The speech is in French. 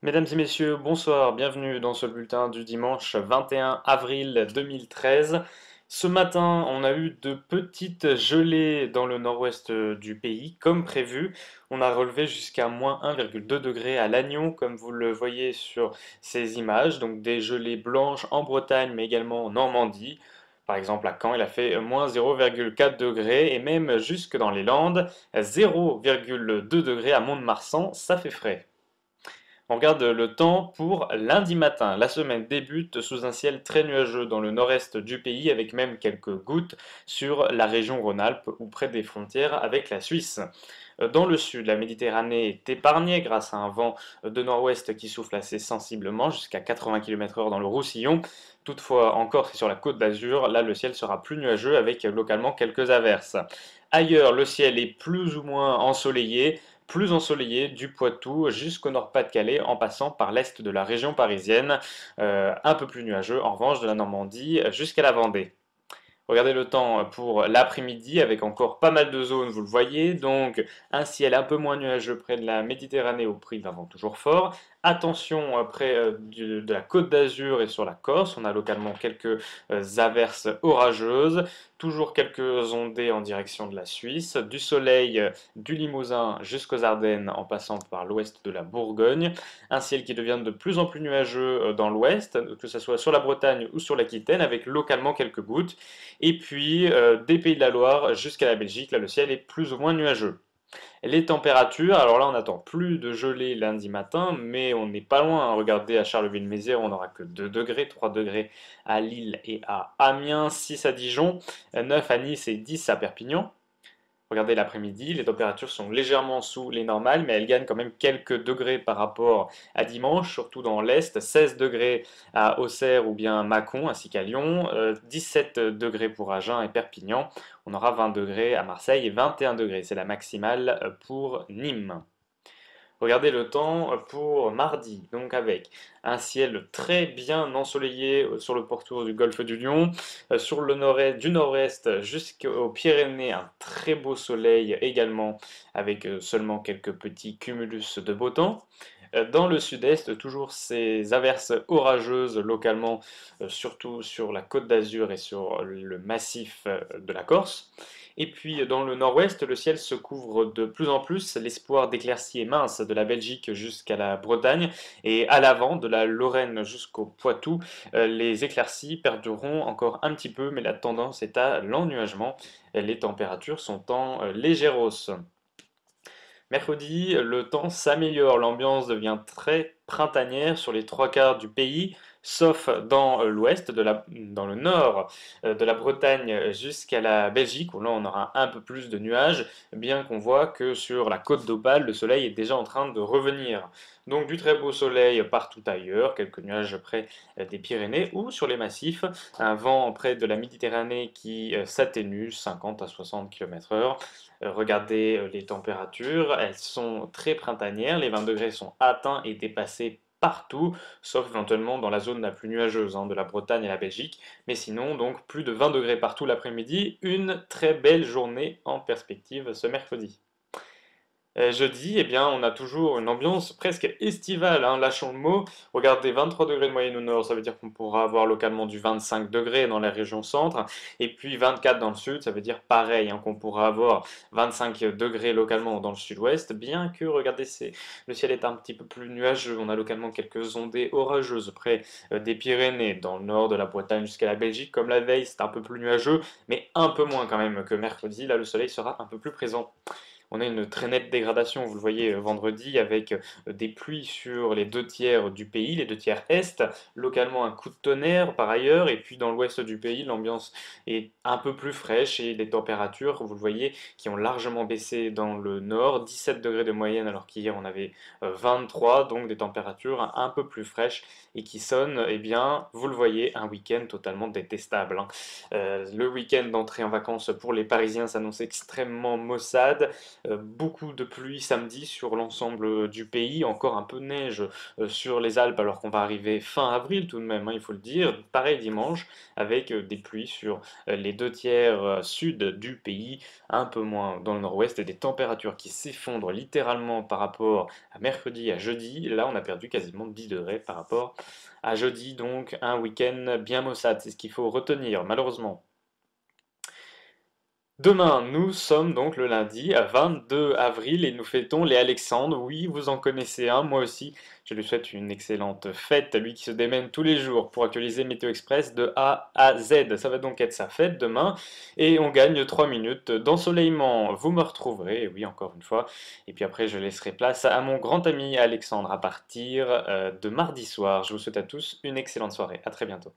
Mesdames et messieurs, bonsoir, bienvenue dans ce bulletin du dimanche 21 avril 2013. Ce matin, on a eu de petites gelées dans le nord-ouest du pays, comme prévu. On a relevé jusqu'à moins 1,2 degré à Lannion, comme vous le voyez sur ces images. Donc des gelées blanches en Bretagne, mais également en Normandie. Par exemple, à Caen, il a fait moins 0,4 degrés, et même jusque dans les Landes, 0,2 degrés à Mont-de-Marsan, ça fait frais. On regarde le temps pour lundi matin. La semaine débute sous un ciel très nuageux dans le nord-est du pays, avec même quelques gouttes sur la région Rhône-Alpes ou près des frontières avec la Suisse. Dans le sud, la Méditerranée est épargnée grâce à un vent de nord-ouest qui souffle assez sensiblement, jusqu'à 80 km/h dans le Roussillon. Toutefois, en Corse et sur la côte d'Azur, là le ciel sera plus nuageux avec localement quelques averses. Ailleurs, le ciel est plus ou moins ensoleillé, plus ensoleillé du Poitou jusqu'au Nord-Pas-de-Calais en passant par l'est de la région parisienne, un peu plus nuageux en revanche de la Normandie jusqu'à la Vendée. Regardez le temps pour l'après-midi avec encore pas mal de zones, vous le voyez, donc un ciel un peu moins nuageux près de la Méditerranée au prix d'un vent toujours fort. Attention près de la Côte d'Azur et sur la Corse, on a localement quelques averses orageuses, toujours quelques ondées en direction de la Suisse, du soleil du Limousin jusqu'aux Ardennes en passant par l'ouest de la Bourgogne, un ciel qui devient de plus en plus nuageux dans l'ouest, que ce soit sur la Bretagne ou sur l'Aquitaine, avec localement quelques gouttes. Et puis des Pays de la Loire jusqu'à la Belgique, là le ciel est plus ou moins nuageux. Les températures, alors là on n'attend plus de gelée lundi matin, mais on n'est pas loin. Regardez à Charleville-Mézières, on n'aura que 2 degrés, 3 degrés à Lille et à Amiens, 6 à Dijon, 9 à Nice et 10 à Perpignan. Regardez l'après-midi, les températures sont légèrement sous les normales, mais elles gagnent quand même quelques degrés par rapport à dimanche, surtout dans l'Est, 16 degrés à Auxerre ou bien Mâcon, ainsi qu'à Lyon, 17 degrés pour Agen et Perpignan, on aura 20 degrés à Marseille et 21 degrés, c'est la maximale pour Nîmes. Regardez le temps pour mardi, donc avec un ciel très bien ensoleillé sur le pourtour du golfe du Lion, sur le nord-est, du nord-est jusqu'aux Pyrénées, un très beau soleil également, avec seulement quelques petits cumulus de beau temps. Dans le sud-est, toujours ces averses orageuses localement, surtout sur la côte d'Azur et sur le massif de la Corse. Et puis dans le nord-ouest, le ciel se couvre de plus en plus, l'espoir d'éclaircies est mince de la Belgique jusqu'à la Bretagne, et à l'avant, de la Lorraine jusqu'au Poitou, les éclaircies perdureront encore un petit peu, mais la tendance est à l'ennuagement. Les températures sont en légère hausse. Mercredi, le temps s'améliore, l'ambiance devient très printanière sur les trois quarts du pays, sauf dans l'ouest, dans le nord de la Bretagne jusqu'à la Belgique, où là on aura un peu plus de nuages, bien qu'on voit que sur la côte d'Opale, le soleil est déjà en train de revenir. Donc du très beau soleil partout ailleurs, quelques nuages près des Pyrénées ou sur les massifs, un vent près de la Méditerranée qui s'atténue, 50 à 60 km/h. Regardez les températures, elles sont très printanières, les 20 degrés sont atteints et dépassés partout, sauf éventuellement dans la zone la plus nuageuse de la Bretagne et la Belgique, mais sinon donc plus de 20 degrés partout l'après-midi, une très belle journée en perspective ce mercredi. Jeudi, eh bien, on a toujours une ambiance presque estivale, lâchons le mot. Regardez, 23 degrés de moyenne au nord, ça veut dire qu'on pourra avoir localement du 25 degrés dans la région centre, et puis 24 dans le sud, ça veut dire pareil, qu'on pourra avoir 25 degrés localement dans le sud-ouest, bien que, regardez, le ciel est un petit peu plus nuageux, on a localement quelques ondées orageuses près des Pyrénées, dans le nord de la Bretagne jusqu'à la Belgique, comme la veille, c'est un peu plus nuageux, mais un peu moins quand même que mercredi, là le soleil sera un peu plus présent. On a une très nette dégradation, vous le voyez vendredi, avec des pluies sur les 2 tiers du pays, les 2 tiers est, localement un coup de tonnerre par ailleurs, et puis dans l'ouest du pays, l'ambiance est un peu plus fraîche et les températures, vous le voyez, qui ont largement baissé dans le nord, 17 degrés de moyenne alors qu'hier on avait 23, donc des températures un peu plus fraîches et qui sonnent, eh bien, vous le voyez, un week-end totalement détestable. Le week-end d'entrée en vacances pour les Parisiens s'annonce extrêmement maussade, beaucoup de pluie samedi sur l'ensemble du pays, encore un peu de neige sur les Alpes alors qu'on va arriver fin avril tout de même, hein, il faut le dire. Pareil dimanche avec des pluies sur les deux tiers sud du pays, un peu moins dans le nord-ouest et des températures qui s'effondrent littéralement par rapport à mercredi, à jeudi. Là, on a perdu quasiment 10 degrés par rapport à jeudi, donc un week-end bien maussade, c'est ce qu'il faut retenir, malheureusement. Demain, nous sommes donc le lundi 22 avril et nous fêtons les Alexandres. Oui, vous en connaissez un, moi aussi. Je lui souhaite une excellente fête, lui qui se démène tous les jours pour actualiser Météo Express de A à Z. Ça va donc être sa fête demain et on gagne 3 minutes d'ensoleillement. Vous me retrouverez, oui, encore une fois. Et puis après, je laisserai place à mon grand ami Alexandre à partir de mardi soir. Je vous souhaite à tous une excellente soirée. À très bientôt.